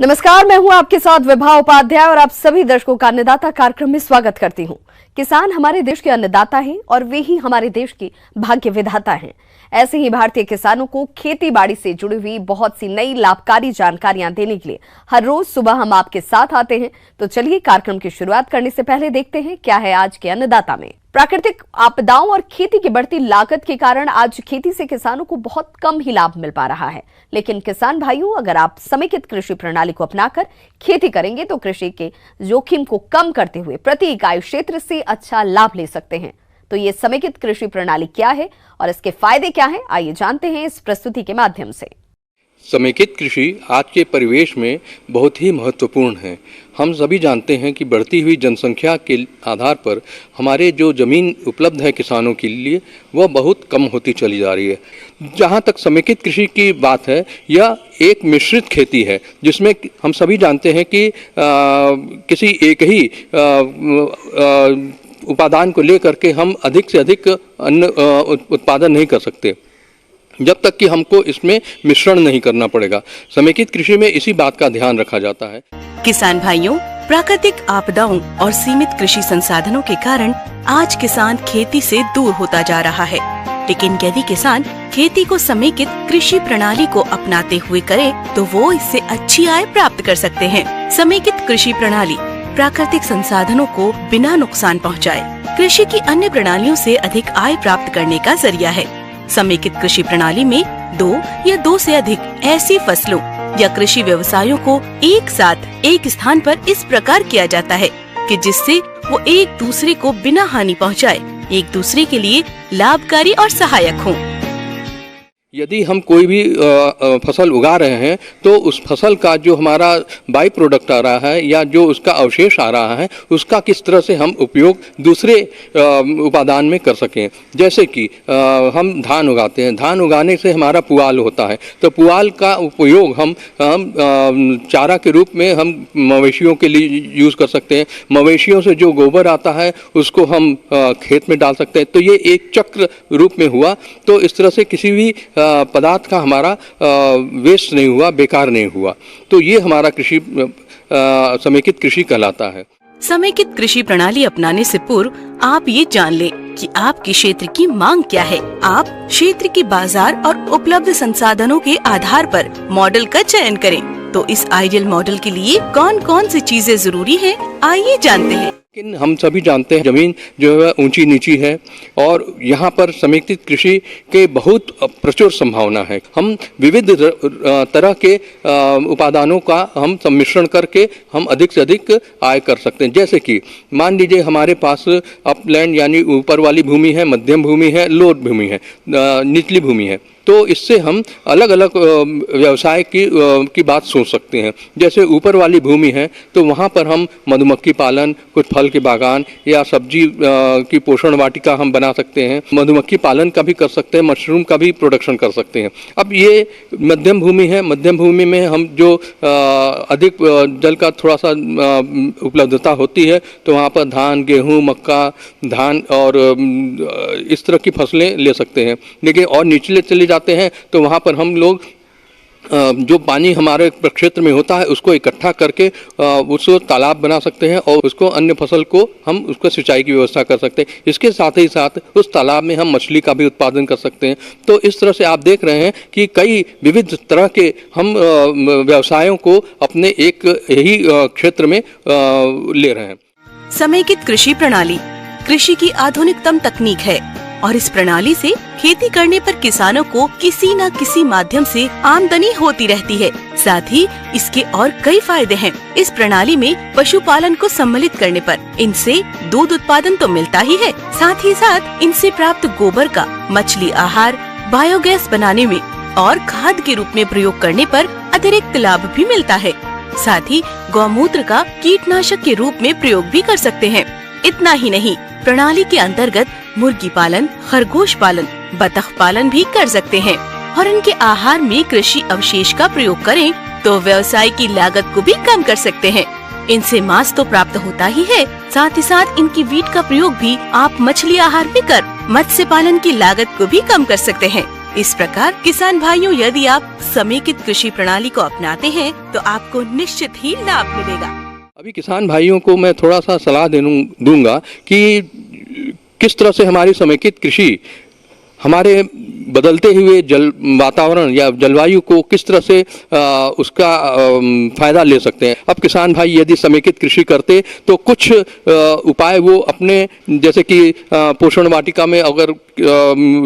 नमस्कार, मैं हूं आपके साथ विभा उपाध्याय और आप सभी दर्शकों का अन्नदाता कार्यक्रम में स्वागत करती हूं। किसान हमारे देश के अन्नदाता हैं और वे ही हमारे देश के भाग्य विधाता हैं। ऐसे ही भारतीय किसानों को खेती बाड़ी से जुड़ी हुई बहुत सी नई लाभकारी जानकारियां देने के लिए हर रोज सुबह हम आपके साथ आते हैं। तो चलिए कार्यक्रम की शुरुआत करने से पहले देखते हैं क्या है आज के अन्नदाता में। प्राकृतिक आपदाओं और खेती की बढ़ती लागत के कारण आज खेती से किसानों को बहुत कम ही लाभ मिल पा रहा है। लेकिन किसान भाइयों, अगर आप समेकित कृषि प्रणाली को अपनाकर खेती करेंगे तो कृषि के जोखिम को कम करते हुए प्रति इकाई क्षेत्र से अच्छा लाभ ले सकते हैं। तो ये समेकित कृषि प्रणाली क्या है और इसके फायदे क्या हैं, आइए जानते हैं इस प्रस्तुति के माध्यम से। समेकित कृषि आज के परिवेश में बहुत ही महत्वपूर्ण है। हम सभी जानते हैं कि बढ़ती हुई जनसंख्या के आधार पर हमारे जो ज़मीन उपलब्ध है किसानों के लिए वह बहुत कम होती चली जा रही है। जहाँ तक समेकित कृषि की बात है, यह एक मिश्रित खेती है जिसमें हम सभी जानते हैं कि किसी एक ही उपादान को लेकर के हम अधिक से अधिक अन्न उत्पादन नहीं कर सकते जब तक कि हमको इसमें मिश्रण नहीं करना पड़ेगा। समेकित कृषि में इसी बात का ध्यान रखा जाता है। किसान भाइयों, प्राकृतिक आपदाओं और सीमित कृषि संसाधनों के कारण आज किसान खेती से दूर होता जा रहा है। लेकिन यदि किसान खेती को समेकित कृषि प्रणाली को अपनाते हुए करे तो वो इससे अच्छी आय प्राप्त कर सकते हैं। समेकित कृषि प्रणाली प्राकृतिक संसाधनों को बिना नुकसान पहुंचाए कृषि की अन्य प्रणालियों से अधिक आय प्राप्त करने का जरिया है। समेकित कृषि प्रणाली में 2 या 2 से अधिक ऐसी फसलों या कृषि व्यवसायों को एक साथ एक स्थान पर इस प्रकार किया जाता है कि जिससे वो एक दूसरे को बिना हानि पहुंचाए एक दूसरे के लिए लाभकारी और सहायक हों। यदि हम कोई भी फसल उगा रहे हैं तो उस फसल का जो हमारा बाई प्रोडक्ट आ रहा है या जो उसका अवशेष आ रहा है उसका किस तरह से हम उपयोग दूसरे उपादान में कर सकें। जैसे कि हम धान उगाते हैं, धान उगाने से हमारा पुआल होता है, तो पुआल का उपयोग हम चारा के रूप में हम मवेशियों के लिए यूज़ कर सकते हैं। मवेशियों से जो गोबर आता है उसको हम खेत में डाल सकते हैं। तो ये एक चक्र रूप में हुआ। तो इस तरह से किसी भी पदार्थ का हमारा वेस्ट नहीं हुआ, बेकार नहीं हुआ। तो ये हमारा कृषि समेकित कृषि कहलाता है। समेकित कृषि प्रणाली अपनाने से पूर्व आप ये जान लें कि आपके क्षेत्र की मांग क्या है। आप क्षेत्र के बाजार और उपलब्ध संसाधनों के आधार पर मॉडल का चयन करें। तो इस आइडियल मॉडल के लिए कौन कौन सी चीजें जरूरी हैं, आइए जानते हैं। लेकिन हम सभी जानते हैं जमीन जो है ऊंची नीची है और यहाँ पर समेकित कृषि के बहुत प्रचुर संभावना है। हम विविध तरह के उपादानों का हम सम्मिश्रण करके हम अधिक से अधिक आय कर सकते हैं। जैसे कि मान लीजिए हमारे पास अपलैंड यानी ऊपर वाली भूमि है, मध्यम भूमि है, लोअर भूमि है, निचली भूमि है। तो इससे हम अलग अलग व्यवसाय की बात सोच सकते हैं। जैसे ऊपर वाली भूमि है तो वहाँ पर हम मधुमक्खी पालन, कुछ फल के बागान या सब्जी की पोषण वाटिका हम बना सकते हैं। मधुमक्खी पालन का भी कर सकते हैं, मशरूम का भी प्रोडक्शन कर सकते हैं। अब ये मध्यम भूमि है, मध्यम भूमि में हम जो अधिक जल का थोड़ा सा उपलब्धता होती है तो वहाँ पर धान, गेहूँ, मक्का, धान और इस तरह की फसलें ले सकते हैं। लेकिन और निचले चले जाते हैं तो वहाँ पर हम लोग जो पानी हमारे क्षेत्र में होता है उसको इकट्ठा करके उसको तालाब बना सकते हैं और उसको अन्य फसल को हम उसको सिंचाई की व्यवस्था कर सकते हैं। इसके साथ ही साथ उस तालाब में हम मछली का भी उत्पादन कर सकते हैं। तो इस तरह से आप देख रहे हैं कि कई विविध तरह के हम व्यवसायों को अपने एक यही क्षेत्र में ले रहे हैं। समेकित कृषि प्रणाली कृषि की आधुनिकतम तकनीक है और इस प्रणाली से खेती करने पर किसानों को किसी न किसी माध्यम से आमदनी होती रहती है। साथ ही इसके और कई फायदे हैं। इस प्रणाली में पशुपालन को सम्मिलित करने पर इनसे दूध उत्पादन तो मिलता ही है, साथ ही साथ इनसे प्राप्त गोबर का मछली आहार, बायोगैस बनाने में और खाद के रूप में प्रयोग करने पर अतिरिक्त लाभ भी मिलता है। साथ ही गौमूत्र का कीटनाशक के रूप में प्रयोग भी कर सकते हैं। इतना ही नहीं, प्रणाली के अंतर्गत मुर्गी पालन, खरगोश पालन, बतख पालन भी कर सकते हैं और इनके आहार में कृषि अवशेष का प्रयोग करें तो व्यवसाय की लागत को भी कम कर सकते हैं। इनसे मांस तो प्राप्त होता ही है, साथ ही साथ इनकी वीट का प्रयोग भी आप मछली आहार में कर मत्स्य पालन की लागत को भी कम कर सकते हैं। इस प्रकार किसान भाइयों, यदि आप समेकित कृषि प्रणाली को अपनाते हैं तो आपको निश्चित ही लाभ मिलेगा। अभी किसान भाइयों को मैं थोड़ा सा सलाह दूंगा कि किस तरह से हमारी समेकित कृषि हमारे बदलते हुए वातावरण या जलवायु को किस तरह से उसका फायदा ले सकते हैं। अब किसान भाई यदि समेकित कृषि करते तो कुछ उपाय वो अपने, जैसे कि पोषण वाटिका में अगर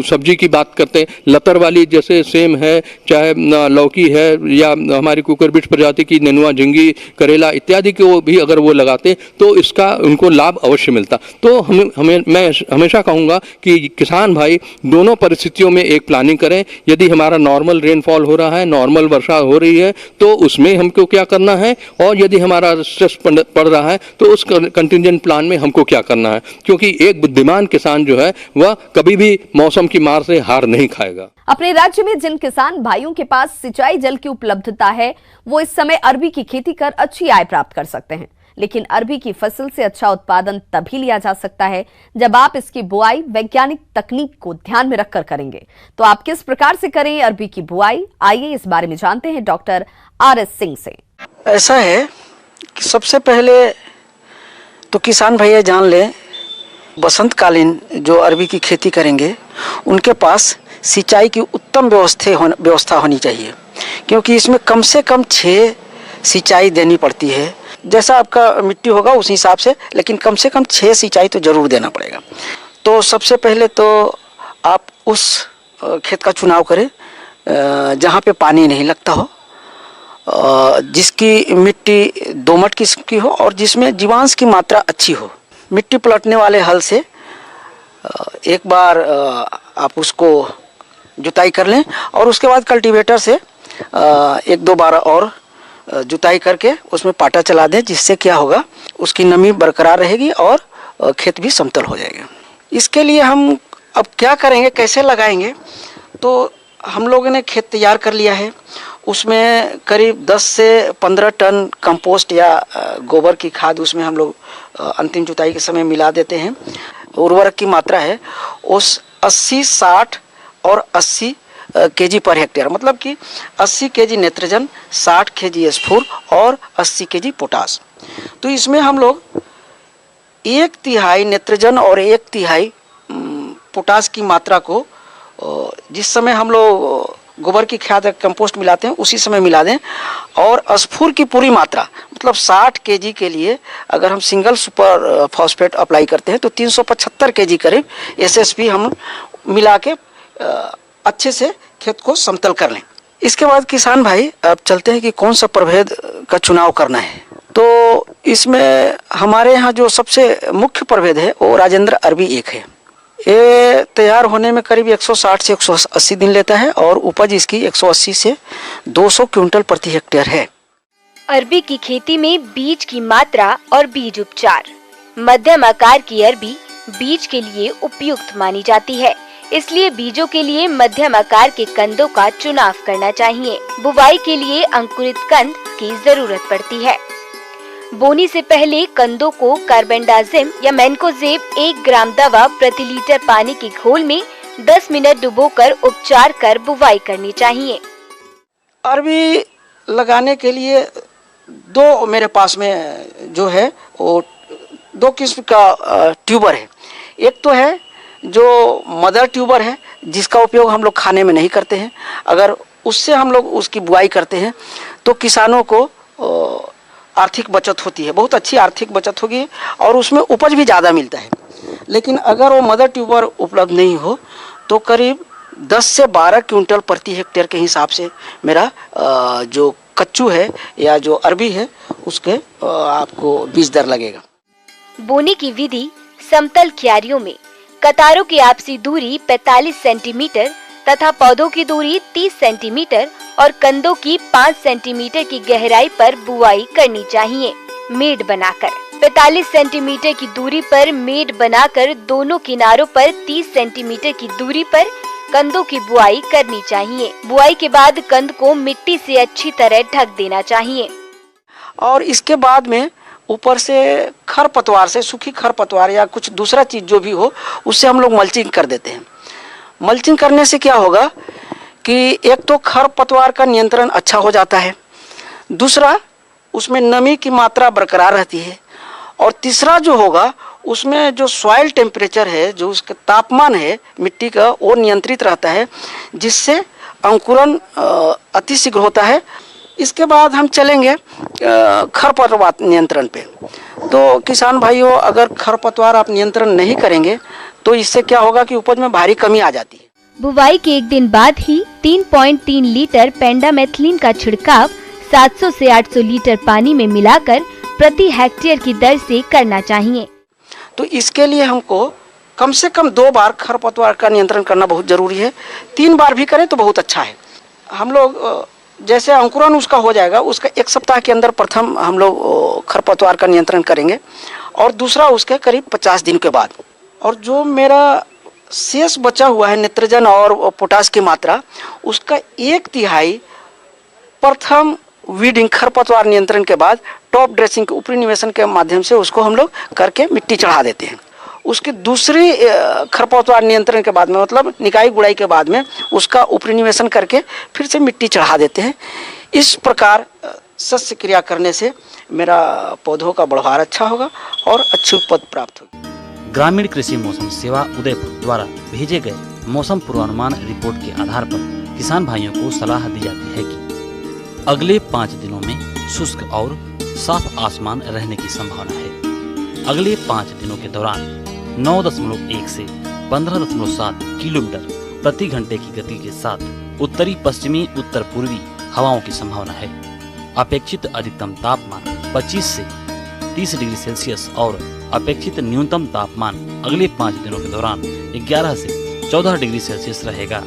सब्जी की बात करते हैं, लतर वाली जैसे सेम है, चाहे लौकी है, या हमारी कुकुरबिट प्रजाति की नेनुआ, झिंगी, करेला इत्यादि को भी अगर वो लगाते तो इसका उनको लाभ अवश्य मिलता। तो मैं हमेशा कहूँगा कि किसान भाई दोनों परिस्थितियों में एक प्लानिंग करें। यदि हमारा नॉर्मल रेनफॉल हो रहा है, नॉर्मल वर्षा हो रही है, तो उसमें हमको क्या करना है, और यदि हमारा स्ट्रेस पड़ रहा है तो उस कंटिजेंट प्लान में हमको क्या करना है, क्योंकि एक बुद्धिमान किसान जो है वह कभी भी मौसम की मार से हार नहीं खाएगा। अपने राज्य में जिन किसान भाइयों के पास सिंचाई जल की उपलब्धता है वो इस समय अरबी की खेती कर अच्छी आय प्राप्त कर सकते हैं, लेकिन अरबी की फसल से अच्छा उत्पादन तभी लिया जा सकता है जब आप इसकी बुआई वैज्ञानिक तकनीक को ध्यान में रखकर करेंगे। तो आप किस प्रकार से करें अरबी की बुआई, आइए इस बारे में जानते हैं डॉक्टर RS सिंह से। ऐसा है कि सबसे पहले तो किसान भैया जान लें, बसंतकालीन जो अरबी की खेती करेंगे उनके पास सिंचाई की उत्तम व्यवस्था होनी चाहिए, क्योंकि इसमें कम से कम 6 सिंचाई देनी पड़ती है। जैसा आपका मिट्टी होगा उस हिसाब से, लेकिन कम से कम 6 सिंचाई तो जरूर देना पड़ेगा। तो सबसे पहले तो आप उस खेत का चुनाव करें जहाँ पे पानी नहीं लगता हो, जिसकी मिट्टी दोमट किस्म की हो और जिसमें जीवांश की मात्रा अच्छी हो। मिट्टी पलटने वाले हल से एक बार आप उसको जुताई कर लें और उसके बाद कल्टीवेटर से 1-2 बार और जुताई करके उसमें पाटा चला दें, जिससे क्या होगा, उसकी नमी बरकरार रहेगी और खेत भी समतल हो जाएगा। इसके लिए हम अब क्या करेंगे, कैसे लगाएंगे, तो हम लोगों ने खेत तैयार कर लिया है। उसमें करीब 10 से 15 टन कंपोस्ट या गोबर की खाद उसमें हम लोग अंतिम जुताई के समय मिला देते हैं। उर्वरक की मात्रा है उस 80, 60 और 80 केजी पर हेक्टेयर, मतलब कि 80 केजी नेत्रजन, 60 केजी स्फूर और 80 केजी पोटास। तो इसमें हम लोग 1/3 नेत्रजन और 1/3 पोटास की मात्रा को जिस समय हम लोग गोबर की खाद कंपोस्ट मिलाते हैं उसी समय मिला दें। और स्फूर की पूरी मात्रा, मतलब 60 केजी के लिए अगर हम सिंगल सुपर फॉस्फेट अप्लाई करते हैं तो 375 केजी करीब SSP हम मिला के अच्छे से खेत को समतल कर लें। इसके बाद किसान भाई अब चलते हैं कि कौन सा प्रभेद का चुनाव करना है। तो इसमें हमारे यहाँ जो सबसे मुख्य प्रभेद है वो राजेंद्र अरबी 1 है। ये तैयार होने में करीब 160 से 180 दिन लेता है और उपज इसकी 180 से 200 क्विंटल प्रति हेक्टेयर है। अरबी की खेती में बीज की मात्रा और बीज उपचार। मध्यम आकार की अरबी बीज के लिए उपयुक्त मानी जाती है, इसलिए बीजों के लिए मध्यम आकार के कंदों का चुनाव करना चाहिए। बुवाई के लिए अंकुरित कंद की जरूरत पड़ती है। बोनी से पहले कंदों को कार्बेंडाजिम या मैनकोजेब 1 ग्राम दवा प्रति लीटर पानी के घोल में 10 मिनट डुबोकर उपचार कर बुवाई करनी चाहिए। अरबी लगाने के लिए 2 मेरे पास में जो है वो 2 किस्म का ट्यूबर है। एक तो है जो मदर ट्यूबर है, जिसका उपयोग हम लोग खाने में नहीं करते हैं। अगर उससे हम लोग उसकी बुआई करते हैं तो किसानों को आर्थिक बचत होती है, बहुत अच्छी आर्थिक बचत होगी और उसमें उपज भी ज़्यादा मिलता है। लेकिन अगर वो मदर ट्यूबर उपलब्ध नहीं हो तो करीब 10 से 12 क्विंटल प्रति हेक्टेयर के हिसाब से मेरा जो कच्चू है या जो अरबी है उसके आपको बीज दर लगेगा। बोनी की विधि समतल क्यारियों में कतारों की आपसी दूरी 45 सेंटीमीटर तथा पौधों की दूरी 30 सेंटीमीटर और कंदों की 5 सेंटीमीटर की गहराई पर बुआई करनी चाहिए। मेड बनाकर 45 सेंटीमीटर की दूरी पर मेड बनाकर दोनों किनारों पर 30 सेंटीमीटर की दूरी पर कंदों की बुआई करनी चाहिए। बुआई के बाद कंद को मिट्टी से अच्छी तरह ढक देना चाहिए और इसके बाद में ऊपर से खरपतवार से, सूखी खरपतवार या कुछ दूसरा चीज जो भी हो, उससे हम लोग मल्चिंग कर देते हैं। मल्चिंग करने से क्या होगा कि एक तो खरपतवार का नियंत्रण अच्छा हो जाता है, दूसरा उसमें नमी की मात्रा बरकरार रहती है, और तीसरा जो होगा उसमें जो सॉइल टेम्परेचर है, जो उसका तापमान है मिट्टी का, वो नियंत्रित रहता है, जिससे अंकुरन अतिशीघ्र होता है। इसके बाद हम चलेंगे खरपतवार नियंत्रण पे। तो किसान भाइयों, अगर खरपतवार आप नियंत्रण नहीं करेंगे तो इससे क्या होगा कि उपज में भारी कमी आ जाती है। बुवाई के एक दिन बाद ही 3.3 लीटर पेंडामेथिलीन का छिड़काव 700 से 800 लीटर पानी में मिलाकर प्रति हेक्टेयर की दर से करना चाहिए। तो इसके लिए हमको कम से कम 2 बार खरपतवार का नियंत्रण करना बहुत जरूरी है। 3 बार भी करें तो बहुत अच्छा है। हम लोग जैसे अंकुरन उसका हो जाएगा, उसका 1 सप्ताह के अंदर प्रथम हम लोग खरपतवार का नियंत्रण करेंगे, और दूसरा उसके करीब 50 दिन के बाद। और जो मेरा शेष बचा हुआ है नाइट्रोजन और पोटास की मात्रा, उसका 1/3 प्रथम वीडिंग खरपतवार नियंत्रण के बाद टॉप ड्रेसिंग के ऊपरी निवेशन के माध्यम से उसको हम लोग करके मिट्टी चढ़ा देते हैं। उसकी दूसरी खरपतवार नियंत्रण के बाद में, मतलब निकाई गुड़ाई के बाद में, उसका ऊपरी निवेशन करके फिर से मिट्टी चढ़ा देते हैं। इस प्रकार सस्य क्रिया करने से मेरा पौधों का बढ़वार अच्छा होगा और अच्छी उत्पादन प्राप्त होगी। ग्रामीण कृषि मौसम सेवा उदयपुर द्वारा भेजे गए मौसम पूर्वानुमान रिपोर्ट के आधार पर किसान भाइयों को सलाह दी जाती है कि अगले 5 दिनों में शुष्क और साफ आसमान रहने की संभावना है। अगले 5 दिनों के दौरान 9.1 से 15.7 किलोमीटर प्रति घंटे की गति के साथ उत्तरी पश्चिमी उत्तर पूर्वी हवाओं की संभावना है। अपेक्षित अधिकतम तापमान 25 से 30 डिग्री सेल्सियस और अपेक्षित न्यूनतम तापमान अगले 5 दिनों के दौरान 11 से 14 डिग्री सेल्सियस रहेगा।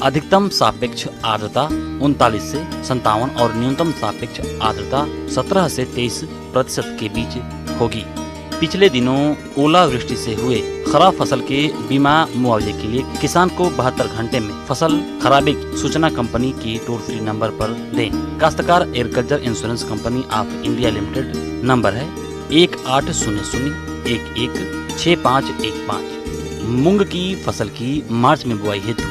अधिकतम सापेक्ष आर्द्रता 39 से 57 और न्यूनतम सापेक्ष आर्द्रता 17 से 23% के बीच होगी। पिछले दिनों ओलावृष्टि से हुए खराब फसल के बीमा मुआवजे के लिए किसान को 72 घंटे में फसल खराबे की सूचना कंपनी के टोल फ्री नंबर पर दें। काश्तकार agriculture insurance company of India limited number है 1800116515। मूंग की फसल की मार्च में बुआई हेतु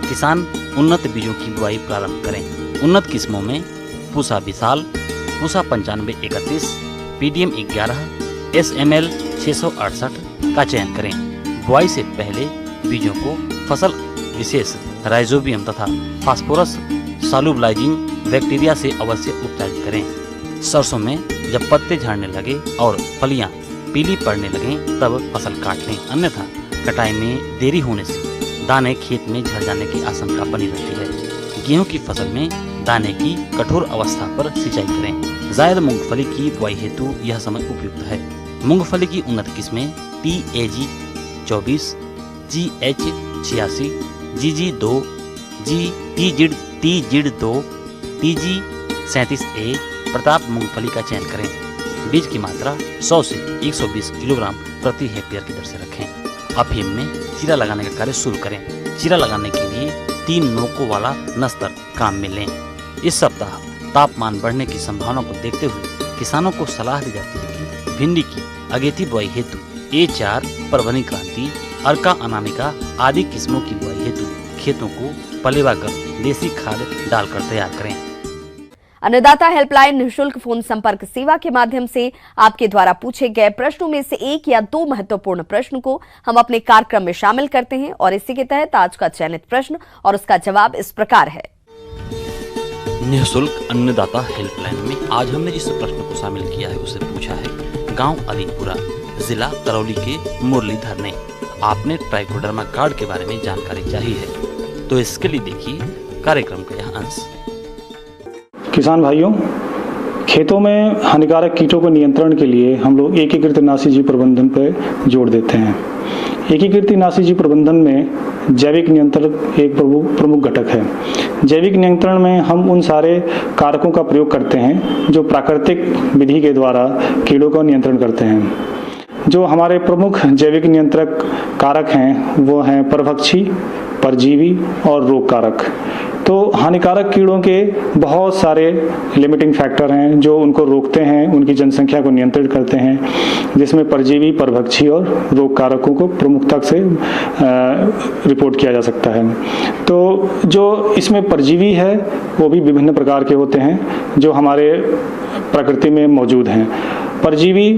किसान उन्नत बीजों की बुआई प्रारंभ करें। उन्नत किस्मों में पूसा विशाल, पूसा 9531, PDM 11, SML 668 का चयन करें। बुआई से पहले बीजों को फसल विशेष राइजोबियम तथा फास्फोरस सॉल्युबलाइजिंग बैक्टीरिया से अवश्य उपचारित करें। सरसों में जब पत्ते झड़ने लगे और फलियां पीली पड़ने लगें तब फसल काट लें, अन्यथा कटाई में देरी होने से दाने खेत में झड़ जाने की आशंका बनी रहती है। गेहूं की फसल में दाने की कठोर अवस्था पर सिंचाई करें। जायद मूंगफली की बुआई हेतु यह समय उपयुक्त है। मूंगफली की उन्नत किस्में TAG 24, GH 86, GG 2, TGID 2, TG 37A Pratap मूंगफली का चयन करें। बीज की मात्रा 100 से 120 किलोग्राम प्रति हेक्टेयर की दर से रखें। अफीम में चीरा लगाने का कार्य शुरू करें। चीरा लगाने के लिए 3 नोकों वाला नस्तर काम में लें। इस सप्ताह तापमान बढ़ने की संभावना को देखते हुए किसानों को सलाह दी जाती है कि भिंडी की अगेती बुआई हेतु A4, परभनी क्रांति, अर्का अनामिका आदि किस्मों की बुआई हेतु खेतों को पलेवा कर देसी खाद डालकर तैयार करें। अन्नदाता हेल्पलाइन निःशुल्क फोन संपर्क सेवा के माध्यम से आपके द्वारा पूछे गए प्रश्नों में से 1 या 2 महत्वपूर्ण प्रश्न को हम अपने कार्यक्रम में शामिल करते हैं और इसी के तहत आज का चयनित प्रश्न और उसका जवाब इस प्रकार है। निःशुल्क अन्नदाता हेल्पलाइन में आज हमने जिस प्रश्न को शामिल किया है उसे पूछा है गांव अलीपुरा, जिला करौली के मुरलीधर ने। आपने ट्राइकोडर्मा कार्ड के बारे में जानकारी चाहिए है, तो इसके लिए देखिए कार्यक्रम का यह अंश। किसान भाइयों, खेतों में हानिकारक कीटों को नियंत्रण के लिए हम लोग एकीकृत नाशीजीव प्रबंधन पर जोर देते हैं। एकीकृत नाशीजीव प्रबंधन में जैविक नियंत्रण एक प्रमुख घटक है। जैविक नियंत्रण में हम उन सारे कारकों का प्रयोग करते हैं जो प्राकृतिक विधि के द्वारा कीड़ों का नियंत्रण करते हैं। जो हमारे प्रमुख जैविक नियंत्रक कारक हैं वो हैं परभक्षी, परजीवी और रोग कारक। तो हानिकारक कीड़ों के बहुत सारे लिमिटिंग फैक्टर हैं जो उनको रोकते हैं, उनकी जनसंख्या को नियंत्रित करते हैं, जिसमें परजीवी, परभक्षी और रोग कारकों को प्रमुखता से रिपोर्ट किया जा सकता है। तो जो इसमें परजीवी है वो भी विभिन्न प्रकार के होते हैं जो हमारे प्रकृति में मौजूद हैं। परजीवी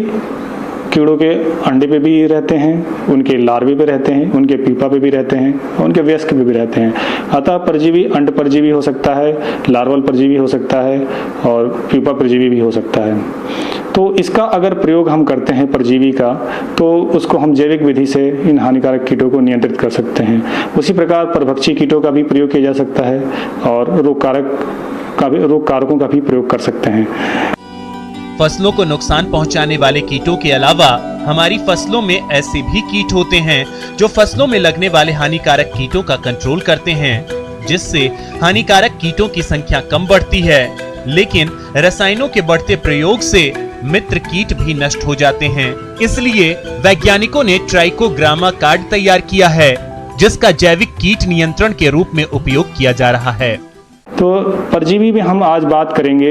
कीड़ों के अंडे पे भी रहते हैं, उनके लार्वे पे रहते हैं, उनके पीपा पे भी रहते हैं, उनके वयस्क पे भी रहते हैं। अतः परजीवी अंड परजीवी हो सकता है, लार्वल परजीवी हो सकता है और पीपा परजीवी भी हो सकता है। तो इसका अगर प्रयोग हम करते हैं परजीवी का, तो उसको हम जैविक विधि से इन हानिकारक कीटों को नियंत्रित कर सकते हैं। उसी प्रकार परभक्षी कीटों का भी प्रयोग किया जा सकता है और रोग कारकों का भी प्रयोग कर सकते हैं। फसलों को नुकसान पहुंचाने वाले कीटों के अलावा हमारी फसलों में ऐसे भी कीट होते हैं जो फसलों में लगने वाले हानिकारक कीटों का कंट्रोल करते हैं, जिससे हानिकारक कीटों की संख्या कम बढ़ती है। लेकिन रसायनों के बढ़ते प्रयोग से मित्र कीट भी नष्ट हो जाते हैं। इसलिए वैज्ञानिकों ने ट्राइकोग्रामा कार्ड तैयार किया है, जिसका जैविक कीट नियंत्रण के रूप में उपयोग किया जा रहा है। तो परजीवी में हम आज बात करेंगे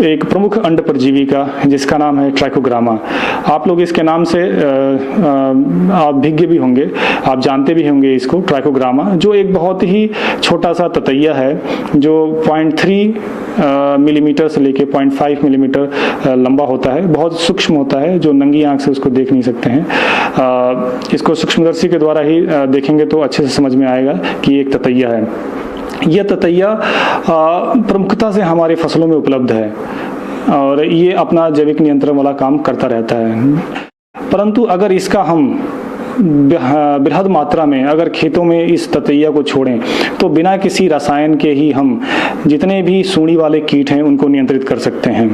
एक प्रमुख अंड परजीवी का, जिसका नाम है ट्राइकोग्रामा। आप लोग इसके नाम से आप भिज्ञ भी होंगे, आप जानते भी होंगे इसको, ट्राइकोग्रामा, जो एक बहुत ही छोटा सा ततैया है जो 0.3 मिलीमीटर से लेके 0.5 मिलीमीटर लंबा होता है, बहुत सूक्ष्म होता है, जो नंगी आंख से उसको देख नहीं सकते हैं। इसको सूक्ष्मदर्शी के द्वारा ही देखेंगे तो अच्छे से समझ में आएगा कि एक ततैया है। यह ततैया प्रमुखता से हमारे फसलों में उपलब्ध है और ये अपना जैविक नियंत्रण वाला काम करता रहता है। परंतु अगर इसका हम बृहद मात्रा में अगर खेतों में इस ततैया को छोड़ें तो बिना किसी रसायन के ही हम जितने भी सूंडी वाले कीट हैं उनको नियंत्रित कर सकते हैं।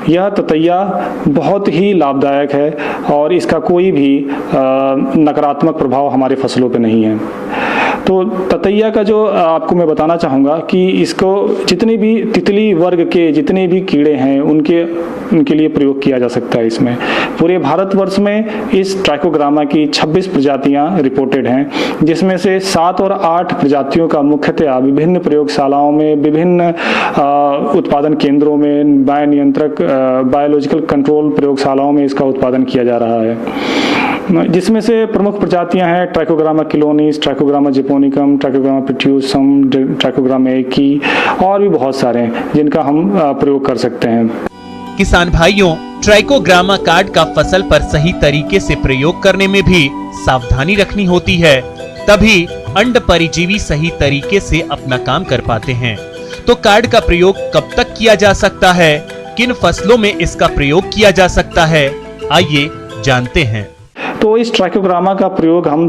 यह ततैया बहुत ही लाभदायक है और इसका कोई भी नकारात्मक प्रभाव हमारे फसलों पर नहीं है। तो ततैया का जो आपको मैं बताना चाहूँगा कि इसको जितने भी तितली वर्ग के जितने भी कीड़े हैं उनके लिए प्रयोग किया जा सकता है। इसमें पूरे भारतवर्ष में इस ट्राइकोग्रामा की 26 प्रजातियां रिपोर्टेड हैं, जिसमें से 7 और 8 प्रजातियों का मुख्यतया विभिन्न प्रयोगशालाओं में, विभिन्न उत्पादन केंद्रों में, बायोलॉजिकल कंट्रोल प्रयोगशालाओं में इसका उत्पादन किया जा रहा है। जिसमें से प्रमुख प्रजातियां हैं ट्राइकोग्रामा किलोनिस, ट्राइकोग्रामा जिपोनिकम, ट्राइकोग्रामा पिट्यूसम, ट्राइकोग्रामा एकी और भी बहुत सारे हैं जिनका हम प्रयोग कर सकते हैं। किसान भाइयों, ट्राइकोग्रामा कार्ड का फसल पर सही तरीके से प्रयोग करने में भी सावधानी रखनी होती है, तभी अंड परिजीवी सही तरीके से अपना काम कर पाते हैं। तो कार्ड का प्रयोग कब तक किया जा सकता है, किन फसलों में इसका प्रयोग किया जा सकता है, आइए जानते हैं। तो इस ट्राइकोग्रामा का प्रयोग हम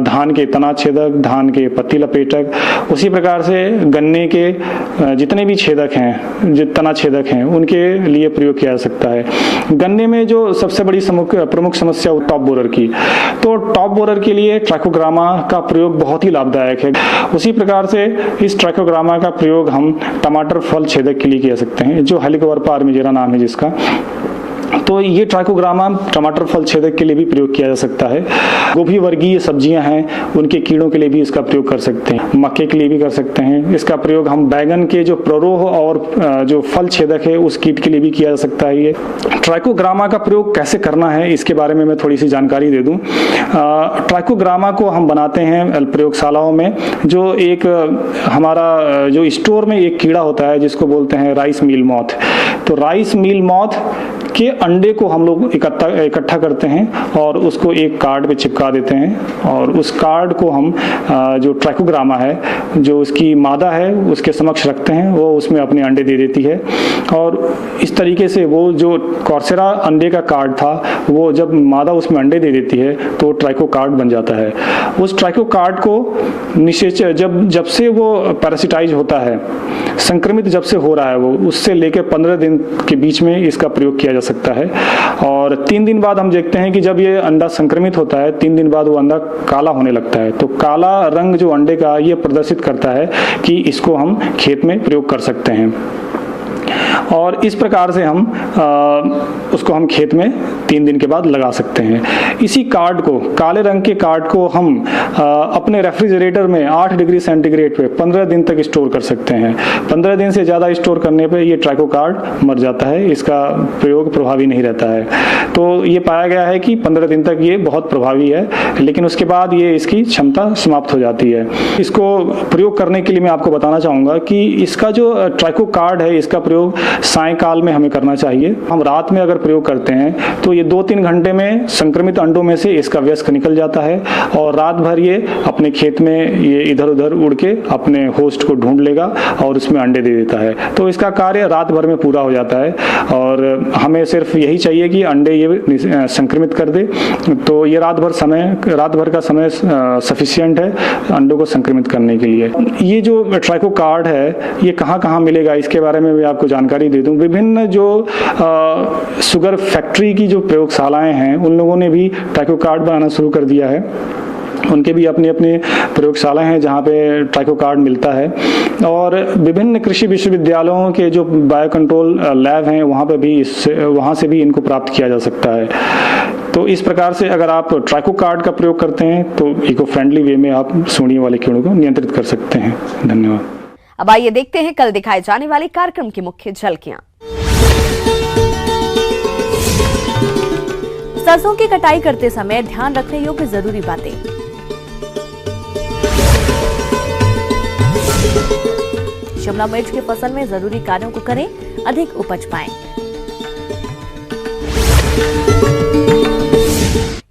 धान के तना छेदक, धान के पत्ती लपेटक, उसी प्रकार से गन्ने के जितने भी छेदक हैं, जो तना छेदक हैं, उनके लिए प्रयोग किया जा सकता है। गन्ने में जो सबसे बड़ी प्रमुख समस्या है टॉप बोरर की, तो टॉप बोरर के लिए ट्राइकोग्रामा का प्रयोग बहुत ही लाभदायक है। उसी प्रकार से इस ट्राइकोग्रामा का प्रयोग हम टमाटर फल छेदक के लिए किया सकते हैं, जो हेलिकोवर्पा आर्मिजेरा नाम है जिसका। तो ये ट्राइकोग्रामा टमाटर फल छेदक के लिए भी प्रयोग किया जा सकता है। गोभी वर्गीय सब्जियां हैं, उनके कीड़ों के लिए भी इसका प्रयोग कर सकते हैं, मक्के के लिए भी कर सकते हैं। इसका प्रयोग हम बैगन के जो प्ररोह और जो फल छेदक है उस कीट के लिए भी किया जा सकता है। ये ट्राइकोग्रामा का प्रयोग कैसे करना है इसके बारे में मैं थोड़ी सी जानकारी दे दूं। ट्राइकोग्रामा को हम बनाते हैं प्रयोगशालाओं में, जो एक हमारा जो स्टोर में एक कीड़ा होता है जिसको बोलते हैं राइस मील मॉथ। तो राइस मील मॉथ के अंडे को हम लोग इकट्ठा करते हैं और उसको एक कार्ड पे चिपका देते हैं और उस कार्ड को हम जो ट्राइकोग्रामा है, जो उसकी मादा है, उसके समक्ष रखते हैं। वो उसमें अपने अंडे दे देती है और इस तरीके से वो जो कॉर्सेरा अंडे का कार्ड था, वो जब मादा उसमें अंडे दे देती है तो ट्राइको कार्ड बन जाता है। उस ट्राइको कार्ड को निषेचन जब से वो पैरासिटाइज होता है, संक्रमित जब से हो रहा है, वो उससे लेकर 15 दिन के बीच में इसका प्रयोग किया जा सकता है। और 3 दिन बाद हम देखते हैं कि जब ये अंडा संक्रमित होता है, 3 दिन बाद वो अंडा काला होने लगता है। तो काला रंग जो अंडे का ये प्रदर्शित करता है कि इसको हम खेत में प्रयोग कर सकते हैं। और इस प्रकार से हम उसको हम खेत में 3 दिन के बाद लगा सकते हैं। इसी कार्ड को, काले रंग के कार्ड को हम अपने रेफ्रिजरेटर में 8 डिग्री सेंटीग्रेड पे 15 दिन तक स्टोर कर सकते हैं। 15 दिन से ज़्यादा स्टोर करने पे ये ट्राइको कार्ड मर जाता है, इसका प्रयोग प्रभावी नहीं रहता है। तो ये पाया गया है कि 15 दिन तक ये बहुत प्रभावी है, लेकिन उसके बाद ये इसकी क्षमता समाप्त हो जाती है। इसको प्रयोग करने के लिए मैं आपको बताना चाहूँगा कि इसका जो ट्राइको कार्ड है, इसका प्रयोग सायंकाल में हमें करना चाहिए। हम रात में अगर प्रयोग करते हैं तो ये 2-3 घंटे में संक्रमित अंडों में से इसका वयस्क निकल जाता है और रात भर ये अपने खेत में ये इधर उधर उड़ के अपने होस्ट को ढूंढ लेगा और उसमें अंडे दे देता है। तो इसका कार्य रात भर में पूरा हो जाता है और हमें सिर्फ यही चाहिए कि अंडे ये संक्रमित कर दे। तो ये रात भर का समय सफिशिएंट है अंडों को संक्रमित करने के लिए। ये जो ट्राइको कार्ड है ये कहाँ कहाँ मिलेगा, इसके बारे में भी आपको जानकारी दे दूं। विभिन्न जो शुगर फैक्ट्री की जो प्रयोगशालाएं हैं उन लोगों ने भी ट्राइको कार्ड बनाना शुरू कर दिया है। उनके भी अपनी अपनी प्रयोगशालाएं हैं जहाँ पे ट्राइको कार्ड मिलता है और विभिन्न कृषि विश्वविद्यालयों के जो बायो कंट्रोल लैब हैं वहाँ से भी इनको प्राप्त किया जा सकता है। तो इस प्रकार से अगर आप ट्राइको कार्ड का प्रयोग करते हैं तो इको फ्रेंडली वे में आप सूंडी वाले कीड़ों को नियंत्रित कर सकते हैं। धन्यवाद। अब आइए देखते हैं कल दिखाए जाने वाले कार्यक्रम की मुख्य झलकियां। सरसों की कटाई करते समय ध्यान रखने योग्य जरूरी बातें। शिमला मिर्च की फसल में जरूरी कार्यों को करें, अधिक उपज पाएं।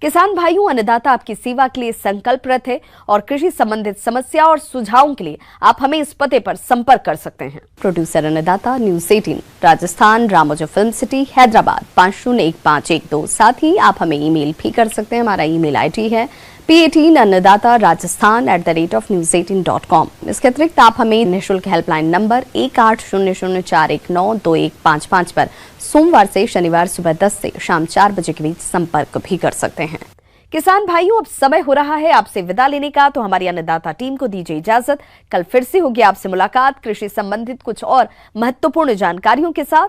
किसान भाइयों, अन्नदाता आपकी सेवा के लिए संकल्परत है और कृषि संबंधित समस्या और सुझावों के लिए आप हमें इस पते पर संपर्क कर सकते हैं। प्रोड्यूसर अन्नदाता, news 18 Rajasthan, Ramoji film city, Hyderabad 501512। साथ ही आप हमें ईमेल भी कर सकते हैं। हमारा ईमेल आईडी है p18annadatarajasthan@news18.com। इसके अतिरिक्त आप हमें निःशुल्क हेल्पलाइन नंबर 180041921555 पर सोमवार से शनिवार सुबह 10 से शाम 4 बजे के बीच संपर्क भी कर सकते हैं। किसान भाइयों, अब समय हो रहा है आपसे विदा लेने का, तो हमारी अन्नदाता टीम को दीजिए इजाजत। कल फिर से होगी आपसे मुलाकात कृषि संबंधित कुछ और महत्वपूर्ण जानकारियों के साथ।